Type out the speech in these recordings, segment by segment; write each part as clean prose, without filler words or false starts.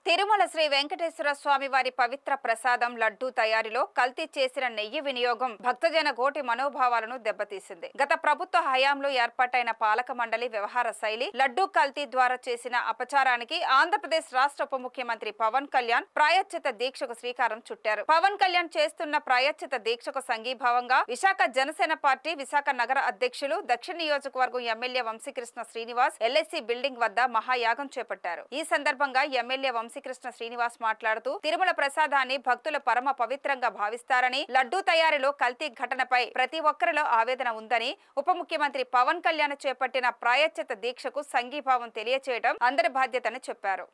తిరుమల శ్రీ వెంకటేశ్వర స్వామి వారి పవిత్ర ప్రసాదం లడ్డూ తయారీలో కల్తీ చేసిన నెయ్యి వినియోగం భక్తజన కోటి మనోభావాలను దెబ్బతీసింది. గత ప్రభుత్వ హయాంలో ఏర్పాటైన పాలక మండలి వ్యవహార శైలి లడ్డూ కల్తీ ద్వారా చేసిన అపచారానికి ఆంధ్రప్రదేశ్ రాష్ట్ర ఉప ముఖ్యమంత్రి పవన్ కళ్యాణ్ ప్రాయశ్చిత దీక్షకు శ్రీకారం చుట్టారు. పవన్ కళ్యాణ్ చేస్తున్న ప్రాయశ్చిత దీక్షకు సంఘీభావంగా విశాఖ జనసేన పార్టీ విశాఖ నగర అధ్యక్షులు దక్షిణ నియోజకవర్గం MLA Vamsikrishna Srinivas LIC building వద్ద మహాయాగం చేపట్టారు. ఈ సందర్భంగా ఎమ్మెల్యే వంశీకృష్ణ శ్రీనివాస్ మాట్లాడుతూ తిరుమల ప్రసాదాన్ని భక్తుల పరమ పవిత్రంగా భావిస్తారని, లడ్డూ తయారీలో కల్తీ ఘటనపై ప్రతి ఒక్కరిలో ఆవేదన ఉందని, ఉప ముఖ్యమంత్రి పవన్ కళ్యాణ్ చేపట్టిన ప్రాయశ్చిత దీక్షకు సంఘీభావం తెలియచేయడం అందరి బాధ్యతని చెప్పారు.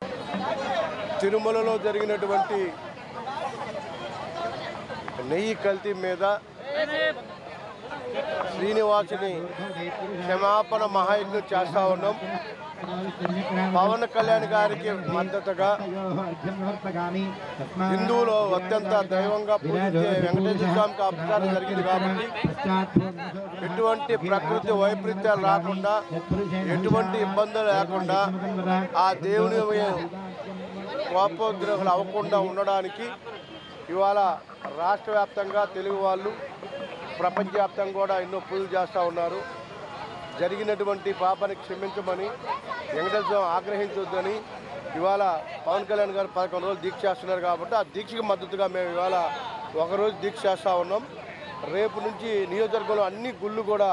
తిరుమలలో జరిగినటువంటి నెయ్యి కల్తీ మీద శ్రీనివాసుని క్షమాపణ మహాయజ్ఞం చేస్తా ఉన్నాం. పవన్ కళ్యాణ్ గారికి మద్దతుగా హిందువులు అత్యంత దైవంగా పూజించే వెంకటేశ్వర స్వామికి అపచారం జరిగింది కాబట్టి ఎటువంటి ప్రకృతి వైపరీత్యాలు రాకుండా, ఎటువంటి ఇబ్బందులు లేకుండా, ఆ దేవుని కోపోద్రోగులు అవ్వకుండా ఉండడానికి ఇవాళ రాష్ట్ర వ్యాప్తంగా తెలుగు వాళ్ళు ప్రపంచవ్యాప్తంగా కూడా ఎన్నో పూజలు చేస్తూ ఉన్నారు. జరిగినటువంటి పాపాన్ని క్షమించమని, వెంకటేశ్వర ఆగ్రహించొద్దని ఇవాళ పవన్ కళ్యాణ్ గారు 11 రోజులు దీక్ష చేస్తున్నారు కాబట్టి ఆ దీక్షకు మద్దతుగా మేము ఇవాళ ఒకరోజు దీక్ష చేస్తూ ఉన్నాం. రేపు నుంచి నియోజకవర్గంలో అన్ని గుళ్ళు కూడా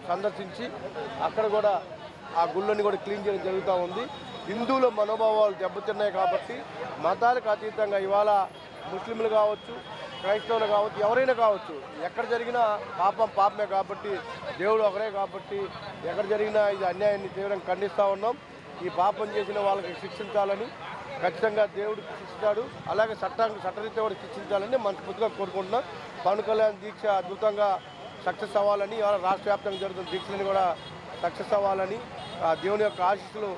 సందర్శించి అక్కడ కూడా ఆ గుళ్ళని కూడా క్లీన్ చేయడం జరుగుతూ ఉంది. హిందువుల మనోభావాలు దెబ్బతిన్నాయి కాబట్టి మతాలకు అతీతంగా ఇవాళ ముస్లింలు కావచ్చు, క్రైస్తవులు కావచ్చు, ఎవరైనా కావచ్చు, ఎక్కడ జరిగినా పాపమే కాబట్టి, దేవుడు ఒకరే కాబట్టి ఎక్కడ జరిగినా ఇది అన్యాయాన్ని తీవ్రంగా ఖండిస్తూ ఉన్నాం. ఈ పాపం చేసిన వాళ్ళకి శిక్షించాలని ఖచ్చితంగా దేవుడు శిక్షిస్తాడు. అలాగే చట్టరీత్యా కూడా శిక్షించాలని మనస్ఫూర్తిగా కోరుకుంటున్నాం. పవన్ కళ్యాణ్ దీక్ష అద్భుతంగా సక్సెస్ అవ్వాలని, ఇవాళ రాష్ట్ర వ్యాప్తంగా జరుగుతున్న దీక్షలని కూడా సక్సెస్ అవ్వాలని, ఆ దేవుని యొక్క ఆశీస్సులు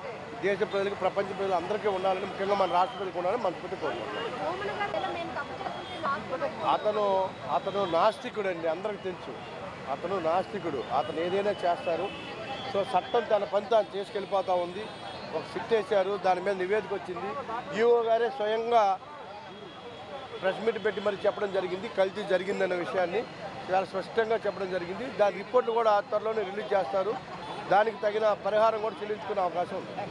దేశ ప్రజలకు, ప్రపంచ ప్రజలు అందరికీ ఉండాలని, ముఖ్యంగా మన రాష్ట్ర ప్రజలకు ఉండాలని మనస్ఫూర్తి కోరుకుంటున్నాం. అతను నాస్తికుడు అండి, అందరికి తెలుసు. అతను నాస్తికుడు, అతను ఏదైనా చేస్తారు. సో చట్టం తన పని తాను చేసుకెళ్ళిపోతూ ఉంది. ఒక సిట్ వేశారు, దాని మీద నివేదిక వచ్చింది. ఈఓ గారే స్వయంగా ప్రెస్ మీట్ పెట్టి మరి చెప్పడం జరిగింది, కల్తీ జరిగిందన్న విషయాన్ని చాలా స్పష్టంగా చెప్పడం జరిగింది. దాని రిపోర్ట్లు కూడా త్వరలోనే రిలీజ్ చేస్తారు. దానికి తగిన పరిహారం కూడా చెల్లించుకునే అవకాశం ఉంది.